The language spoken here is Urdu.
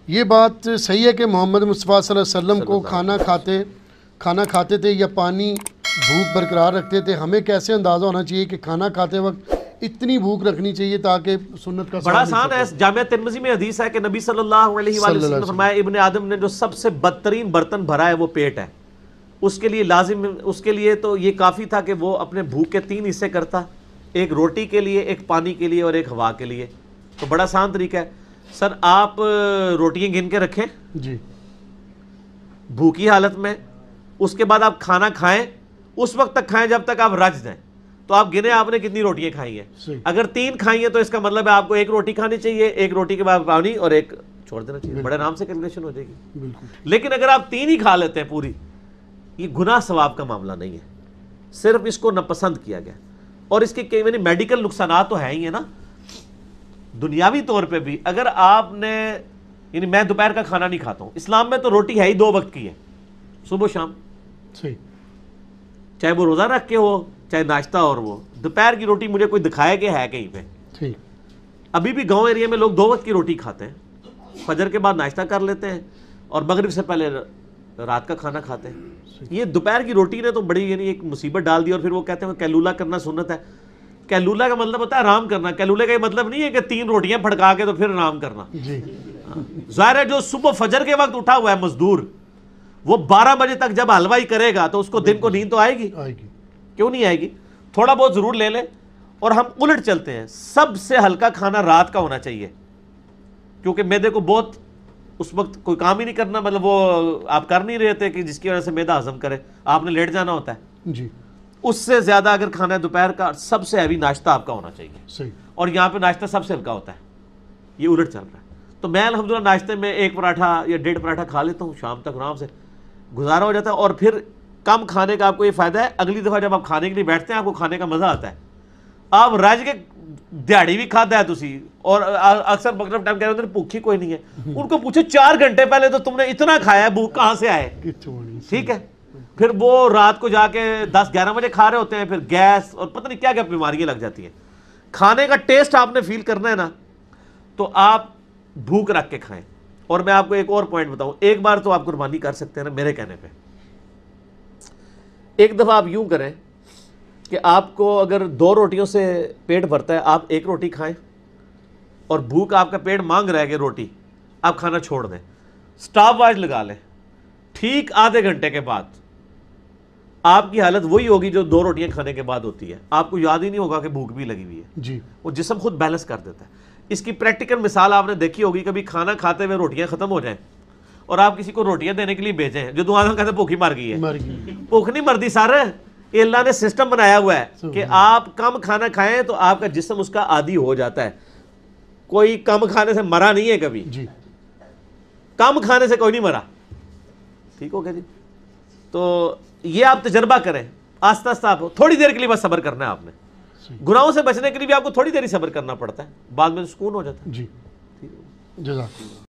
یہ بات صحیح ہے کہ محمد مصطفیٰ صلی اللہ علیہ وسلم کو کھانا کھاتے تھے یا پانی بھوک برقرار رکھتے تھے؟ ہمیں کیسے اندازہ ہونا چاہیے کہ کھانا کھاتے وقت اتنی بھوک رکھنی چاہیے تاکہ سنت کا بڑا آسان ہے. جامعہ ترمذی میں حدیث ہے کہ نبی صلی اللہ علیہ وآلہ وسلم نے فرمایا ابن آدم نے جو سب سے بدترین برتن بھرا ہے وہ پیٹ ہے. اس کے لیے لازم، اس کے لیے تو یہ کافی تھا کہ وہ اپنے بھوک کے 3 حصے کرتا، ایک روٹی کے لیے، ایک پانی کے لیے اور ایک ہوا کے لیے. تو بڑا آسان طریقہ ہے. سر آپ روٹیاں گن کے رکھیں جی بھوکی حالت میں، اس کے بعد آپ کھانا کھائیں، اس وقت تک کھائیں جب تک آپ رج دیں. تو آپ گنے آپ نے کتنی روٹیاں کھائی ہیں. اگر 3 کھائی ہیں تو اس کا مطلب ہے آپ کو 1 روٹی کھانی چاہیے، 1 روٹی کے بعد پانی اور 1 چھوڑ دینا چاہیے. بڑے آرام سے کیلکولیشن ہو جائے گی. لیکن اگر آپ 3 ہی کھا لیتے ہیں پوری، یہ گناہ ثواب کا معاملہ نہیں ہے، صرف اس کو ناپسند کیا گیا. اور اس کے کئی میڈیکل نقصانات تو ہیں ہی ہیں نا دنیاوی طور پہ بھی. اگر آپ نے، یعنی میں دوپہر کا کھانا نہیں کھاتا ہوں، اسلام میں تو روٹی ہے ہی 2 وقت کی ہے، صبح و شام، چاہے وہ روزہ رکھ کے ہو چاہے ناشتہ. اور وہ دوپہر کی روٹی مجھے کوئی دکھائے کہ ہے کہیں پہ. ابھی بھی گاؤں ایریا میں لوگ 2 وقت کی روٹی کھاتے ہیں، فجر کے بعد ناشتہ کر لیتے ہیں اور مغرب سے پہلے رات کا کھانا کھاتے ہیں. یہ دوپہر کی روٹی نے تو بڑی یعنی ایک مصیبت ڈال دی. اور پھر وہ کہتے ہیں کیلولا کرنا سنت ہے. کیلولا کا مطلب ہوتا ہے آرام کرنا. کیلولے کا یہ مطلب نہیں ہے کہ 3 روٹیاں پھڑکا کے تو پھر آرام کرنا. ظاہر ہے جو صبح فجر کے وقت اٹھا ہوا ہے مزدور، وہ 12 بجے تک جب حلوائی کرے گا تو اس کو دن کو نیند تو آئے گی؟ کیوں نہیں آئے گی؟ تھوڑا بہت ضرور لے لیں. اور ہم الٹ چلتے ہیں، سب سے ہلکا کھانا رات کا ہونا چاہیے، کیونکہ معدے کو بہت اس وقت کوئی کام ہی نہیں کرنا، مطلب وہ آپ کر نہیں رہے تھے کہ جس کی وجہ سے معدہ ہضم کرے، آپ نے لیٹ جانا ہوتا ہے. جی اس سے زیادہ اگر کھانا ہے دوپہر کا، سب سے ہیوی ناشتہ آپ کا ہونا چاہیے. اور یہاں پہ ناشتہ سب سے ہلکا ہوتا ہے. یہ الٹ چل رہا ہے. تو میں الحمدللہ ناشتے میں 1 پراٹھا یا 1.5 پراٹھا کھا لیتا ہوں، شام تک آرام سے گزارا ہو جاتا ہے. اور پھر کم کھانے کا آپ کو یہ فائدہ ہے، اگلی دفعہ جب آپ کھانے کے لیے بیٹھتے ہیں آپ کو کھانے کا مزہ آتا ہے. آپ رج کے دیہڑی بھی کھاتا ہے تسی. اور اکثر مغرب ٹائم کہہ رہے ہیں بھوک ہی کوئی نہیں ہے، ان کو پوچھو 4 گھنٹے پہلے تو تم نے اتنا کھایا ہے، بھوک کہاں سے آئے؟ ٹھیک ہے. پھر وہ رات کو جا کے 10-11 بجے کھا رہے ہوتے ہیں، پھر گیس اور پتہ نہیں کیا کیا بیماریاں لگ جاتی ہیں. کھانے کا ٹیسٹ آپ نے فیل کرنا ہے نا، تو آپ بھوک رکھ کے کھائیں. اور میں آپ کو ایک اور پوائنٹ بتاؤں، ایک بار تو آپ قربانی کر سکتے ہیں نا میرے کہنے پہ. ایک دفعہ آپ یوں کریں کہ آپ کو اگر 2 روٹیوں سے پیٹ بھرتا ہے، آپ 1 روٹی کھائیں، اور بھوک آپ کا پیٹ مانگ رہا ہے کہ روٹی، آپ کھانا چھوڑ دیں. سٹاپ واچ لگا لیں. ٹھیک آدھے گھنٹے کے بعد آپ کی حالت وہی ہوگی جو 2 روٹیاں کھانے کے بعد ہوتی ہے. آپ کو یاد ہی نہیں ہوگا کہ بھوک بھی لگی ہوئی ہے. جی وہ جسم خود بیلنس کر دیتا ہے. اس کی پریکٹیکل مثال آپ نے دیکھی ہوگی، کبھی کھانا کھاتے ہوئے روٹیاں ختم ہو جائیں اور آپ کسی کو روٹیاں دینے کے لیے بھیجیں، جو دعا کہتے ہیں بھوک ہی مر گئی ہے. بھوک نہیں مردی سر، یہ اللہ نے سسٹم بنایا ہوا ہے کہ آپ کم کھانا کھائیں تو آپ کا جسم اس کا عادی ہو جاتا ہے. کوئی کم کھانے سے مرا نہیں ہے کبھی. کم کھانے سے کوئی نہیں مرا. ٹھیک ہو گیا جی. تو یہ آپ تجربہ کریں، آہستہ آہستہ. آپ تھوڑی دیر کے لیے بس صبر کرنا ہے. آپ نے گناہوں سے بچنے کے لیے بھی آپ کو تھوڑی دیر ہی صبر کرنا پڑتا ہے، بعد میں سکون ہو جاتا ہے. جی جزاک اللہ.